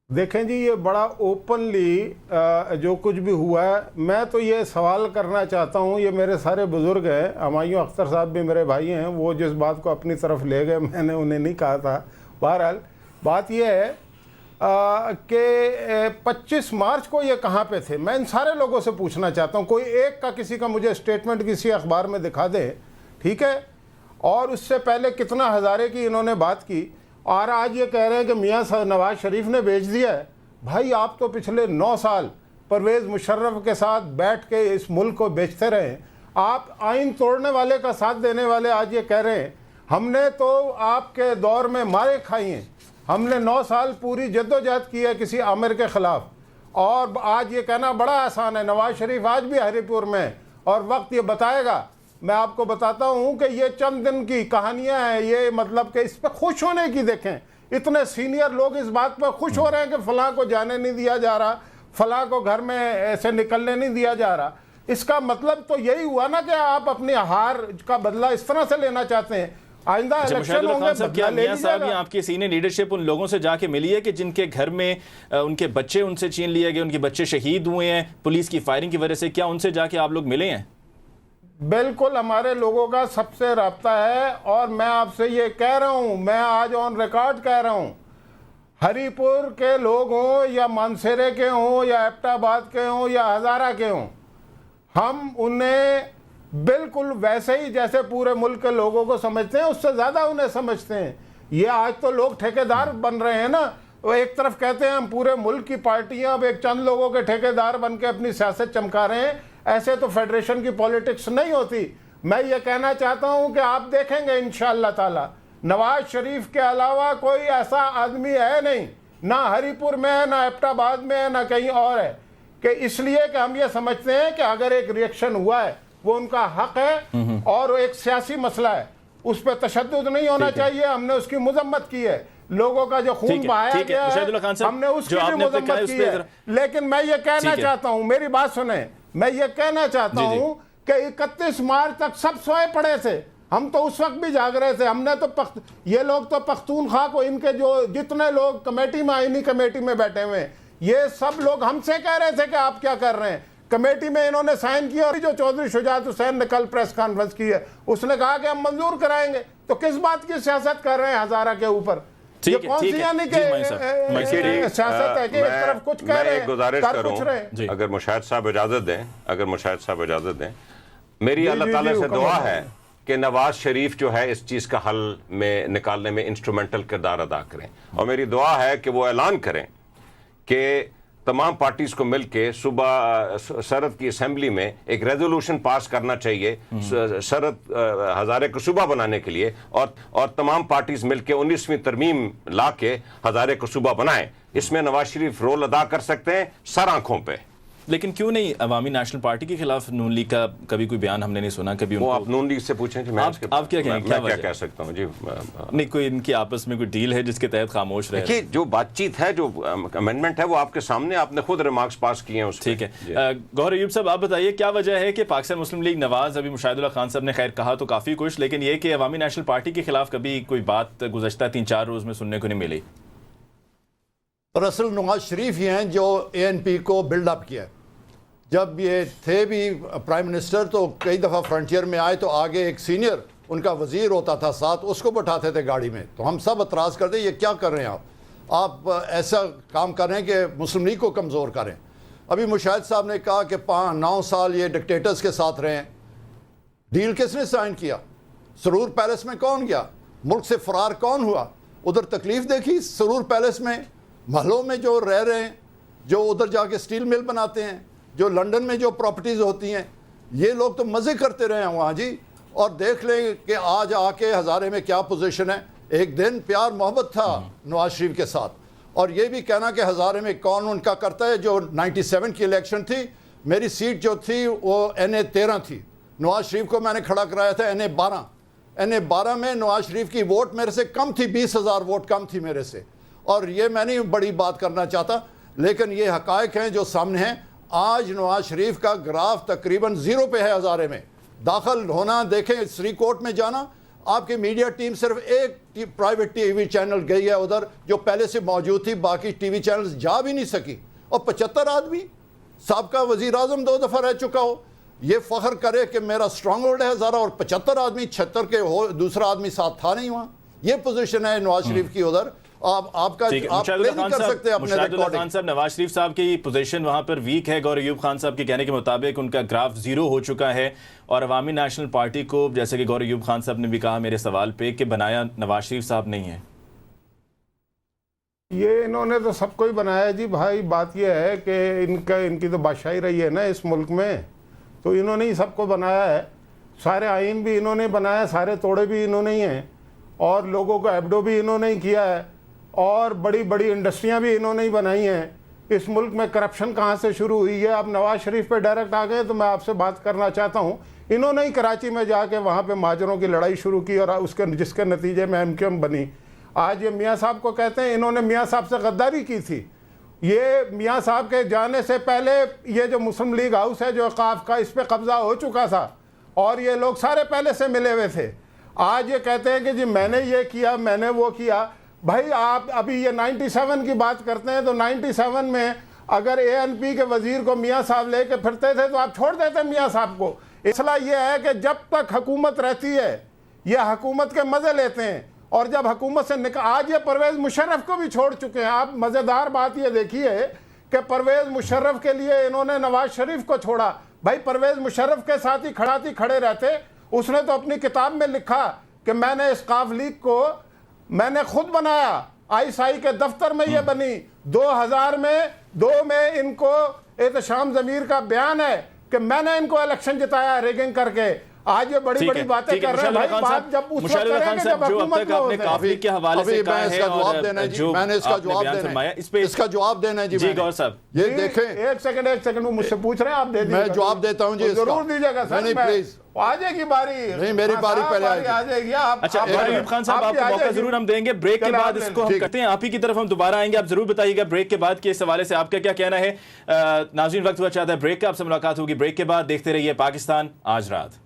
देखें जी, ये बड़ा ओपनली जो कुछ भी हुआ है, मैं तो ये सवाल करना चाहता हूँ। ये मेरे सारे बुज़ुर्ग हैं, हुमायूं अख्तर साहब भी मेरे भाई हैं, वो जिस बात को अपनी तरफ ले गए मैंने उन्हें नहीं कहा था। बहरहाल बात यह है कि 25 मार्च को ये कहाँ पे थे। मैं इन सारे लोगों से पूछना चाहता हूँ, कोई एक का किसी का मुझे स्टेटमेंट किसी अखबार में दिखा दे, ठीक है। और उससे पहले कितना हज़ारे की इन्होंने बात की, और आज ये कह रहे हैं कि मियाँ नवाज शरीफ ने बेच दिया है। भाई आप तो पिछले 9 साल परवेज़ मुशर्रफ के साथ बैठ के इस मुल्क को बेचते रहे। आप आइन तोड़ने वाले का साथ देने वाले आज ये कह रहे हैं हमने तो आपके दौर में मारे खाई हैं, हमने 9 साल पूरी जद्दोजहद की है किसी आमिर के ख़िलाफ़। और आज ये कहना बड़ा आसान है। नवाज शरीफ आज भी हरीपुर में, और वक्त ये बताएगा। मैं आपको बताता हूँ कि ये चंद दिन की कहानियाँ हैं, ये मतलब कि इस पर खुश होने की देखें। इतने सीनियर लोग इस बात पर खुश हो रहे हैं कि फ़लाँ को जाने नहीं दिया जा रहा, फ़लाँ को घर में ऐसे निकलने नहीं दिया जा रहा। इसका मतलब तो यही हुआ ना कि आप अपनी हार का बदला इस तरह से लेना चाहते हैं। आइंदा इलेक्शन होंगे, क्या मियां साहब या आपकी सीनियर लीडरशिप उन लोगों से जाके मिली है कि जिनके घर में उनके बच्चे उनसे छीन लिए गए, उनके बच्चे शहीद हुए हैं पुलिस की फायरिंग की वजह से, क्या उनसे जाके आप लोग मिले हैं? बिल्कुल, हमारे लोगों का सबसे रब्ता है। और मैं आपसे ये कह रहा हूँ, मैं आज ऑन रिकॉर्ड कह रहा हूँ, हरीपुर के लोग हों या मानसेरे के हों या एबटाबाद के हों या हज़ारा के हों, हम उन्हें बिल्कुल वैसे ही जैसे पूरे मुल्क के लोगों को समझते हैं, उससे ज़्यादा उन्हें समझते हैं। ये आज तो लोग ठेकेदार बन रहे हैं ना। वो एक तरफ कहते हैं हम पूरे मुल्क की पार्टियां अब एक चंद लोगों के ठेकेदार बन के अपनी सियासत चमका रहे हैं। ऐसे तो फेडरेशन की पॉलिटिक्स नहीं होती। मैं ये कहना चाहता हूं कि आप देखेंगे इंशाअल्लाह ताला नवाज शरीफ के अलावा कोई ऐसा आदमी है नहीं, ना हरीपुर में है, ना एबटाबाद में है, ना कहीं और है, कि इसलिए कि हम ये समझते हैं कि अगर एक रिएक्शन हुआ है वो उनका हक है और एक सियासी मसला है, उस पर तशद्दुद नहीं होना चाहिए। हमने उसकी मजम्मत की है, लोगों का जो खून बहाया गया है हमने उसकी भी मजम्मत की है। लेकिन मैं ये कहना चाहता हूँ, मेरी बात सुने, मैं ये कहना चाहता हूँ कि 31 मार्च तक सब सोए पड़े थे, हम तो उस वक्त भी जाग रहे थे। हमने तो ये लोग तो पख्तूनख्वा को, इनके जो जितने लोग कमेटी में, आईनी कमेटी में बैठे हुए हैं, ये सब लोग हमसे कह रहे थे कि आप क्या कर रहे हैं। कमेटी में इन्होंने साइन किया, और जो चौधरी शुजात हुसैन ने कल प्रेस कॉन्फ्रेंस की है उसने कहा कि हम मंजूर कराएंगे। तो किस बात की सियासत कर रहे हैं हज़ारा के ऊपर? ये कौन सी यानी कि सियासत है कि एक तरफ कुछ कह रहे हैं, गुजारिश करूं, अगर मुशाहिद साहब इजाजत दें, मेरी अल्लाह ताला से दुआ है कि नवाज शरीफ जो है इस चीज़ का हल में निकालने में इंस्ट्रूमेंटल किरदार अदा करें। और मेरी दुआ है कि वो ऐलान करें कि तमाम पार्टीज को मिलकर सुबह सरहद की असेंबली में एक रेजोल्यूशन पास करना चाहिए सरहद हज़ारे को सूबा बनाने के लिए, और तमाम पार्टीज मिलकर 19वीं तरमीम ला के हज़ारे को सूबा बनाएं। इसमें नवाज शरीफ रोल अदा कर सकते हैं सर आंखों पे। लेकिन क्यों नहीं अवामी नेशनल पार्टी के खिलाफ नून लीग का कभी कोई बयान हमने नहीं सुना? कभी वो आप नून लीग से पूछें कि आप क्या कहें? क्या कह सकता हूँ जी? नहीं, कोई इनकी आपस में कोई डील है जिसके तहत खामोश रहे? देखिए, जो बातचीत है, जो अमेंडमेंट है, वो आपके सामने, आपने खुद रिमार्क्स पास किए हैं उस। ठीक है, गौहर अयूब साहब आप बताइए क्या वजह है कि पाकिस्तान मुस्लिम लीग नवाज, अभी मुशाहिदुल्लाह खान साहब ने खैर कहा तो काफ़ी कुछ, लेकिन ये कि अवामी नेशनल पार्टी के खिलाफ कभी कोई बात गुज़श्ता 3-4 रोज़ में सुनने को नहीं मिली? दरअसल नवाज शरीफ ही हैं जो ANP को बिल्डअप किया। जब ये थे भी प्राइम मिनिस्टर तो कई दफ़ा फ्रंटियर में आए तो आगे एक सीनियर उनका वज़ीर होता था साथ, उसको बैठाते थे गाड़ी में। तो हम सब एतराज़ करते ये क्या कर रहे हैं आप ऐसा काम कर रहे हैं कि मुस्लिम लीग को कमज़ोर करें। अभी मुशाहिद साहब ने कहा कि 9 साल ये डिक्टेटर्स के साथ रहे। डील किसने साइन किया? सरूर पैलेस में कौन गया? मुल्क से फ़रार कौन हुआ? उधर तकलीफ़ देखी सरूर पैलेस में, महलों में जो रह रहे हैं, जो उधर जाके स्टील मिल बनाते हैं, जो लंदन में जो प्रॉपर्टीज़ होती हैं, ये लोग तो मज़े करते रहे हैं वहाँ जी। और देख लें कि आज आके हज़ारे में क्या पोजीशन है। एक दिन प्यार मोहब्बत था नवाज शरीफ के साथ, और ये भी कहना कि हज़ारे में कौन उनका करता है। जो 97 की इलेक्शन थी, मेरी सीट जो थी वो NA 13 थी, नवाज शरीफ को मैंने खड़ा कराया था NA 12। NA 12 में नवाज शरीफ की वोट मेरे से कम थी, 20,000 वोट कम थी मेरे से। और ये मैं नहीं बड़ी बात करना चाहता, लेकिन ये हकायक हैं जो सामने हैं। आज नवाज शरीफ का ग्राफ तकरीबन 0 पे है हज़ारे में। दाखिल होना देखें, श्री कोर्ट में जाना, आपकी मीडिया टीम सिर्फ एक प्राइवेट टीवी चैनल गई है उधर जो पहले से मौजूद थी, बाकी टीवी चैनल्स जा भी नहीं सकी। और 75 आदमी, साबका वजीर आजम 2 दफ़ा रह चुका हो, ये फख्र करे कि मेरा स्ट्रांग होल्ड है ज़रा, और 75 आदमी 76 के हो, दूसरा आदमी साथ था नहीं वहाँ। ये पोजीशन है नवाज शरीफ की उधर। आप प्ले नहीं कर सकते अपने रिकॉर्डिंग। खान साहब, नवाज शरीफ साहब की पोजीशन वहां पर वीक है। गौर अयूब खान साहब के कहने के मुताबिक उनका ग्राफ 0 हो चुका है और अवामी नेशनल पार्टी को, जैसे कि गौर अयूब खान साहब ने भी कहा मेरे सवाल पे, कि बनाया नवाज शरीफ साहब नहीं है। ये इन्होंने तो सबको ही बनाया जी भाई। बात यह है कि इनकी तो बादशाही रही है ना इस मुल्क में, तो इन्होंने ही सबको बनाया है। सारे आइन भी इन्होंने बनाया, सारे तोड़े भी इन्होंने ही हैं, और लोगों को एबडो भी इन्होंने ही किया है, और बड़ी बड़ी इंडस्ट्रियां भी इन्होंने ही बनाई हैं। इस मुल्क में करप्शन कहाँ से शुरू हुई है? अब नवाज शरीफ पे डायरेक्ट आ गए तो मैं आपसे बात करना चाहता हूँ। इन्होंने ही कराची में जाके वहाँ पे महाजरों की लड़ाई शुरू की और जिसके नतीजे में MQM बनी। आज ये मियाँ साहब को कहते हैं इन्होंने मियाँ साहब से गद्दारी की थी। ये मियाँ साहब के जाने से पहले ये जो मुस्लिम लीग हाउस है जो औकाफ का, इस पर कब्जा हो चुका था और ये लोग सारे पहले से मिले हुए थे। आज ये कहते हैं कि जी मैंने ये किया, मैंने वो किया। भाई आप अभी ये 97 की बात करते हैं, तो 97 में अगर ANP के वजीर को मियाँ साहब लेके फिरते थे तो आप छोड़ देते मियाँ साहब को। इसलिए यह है कि जब तक हुकूमत रहती है ये हुकूमत के मज़े लेते हैं, और जब हुकूमत से आज ये परवेज़ मुशर्रफ को भी छोड़ चुके हैं। आप मज़ेदार बात ये देखिए कि परवेज़ मुशर्रफ के लिए इन्होंने नवाज शरीफ को छोड़ा। भाई परवेज़ मुशर्रफ के साथ ही खड़े रहते। उसने तो अपनी किताब में लिखा कि मैंने इस काफ लीग को मैंने खुद बनाया, ISI के दफ्तर में ये बनी। 2002 में इनको एहतशाम ज़मीर का बयान है कि मैंने इनको इलेक्शन जिताया रिगिंग करके। आज ये बड़ी बड़ी बातें कर रहे हैं। भाई बात जब उस वक्त करेंगे जब हुकूमत में होते हैं। काफी के हवाले से कहा है और मैंने इसका जवाब देना है जी गौर साहब, ये देखें। एक सेकंड वो मुझसे पूछ रहे हैं, आप दे दीजिए। मैं जवाब देता हूं जी, जरूर दीजिएगा सर। नहीं प्लीज, आ जाएगी बारी। नहीं मेरी बारी पहले आ जाएगी। अच्छा अयूब खान साहब, आपको मौका जरूर हम देंगे। ब्रेक के बाद इसको हम करते हैं, आप ही की तरफ हम दोबारा आएंगे। आप जरूर बताइएगा ब्रेक के बाद कि इस हवाले से आपका क्या कहना है। नाज़रीन, वक्त हुआ चाहता है ब्रेक का, आपसे मुलाकात होगी ब्रेक के बाद। देखते रहिए पाकिस्तान आज रात।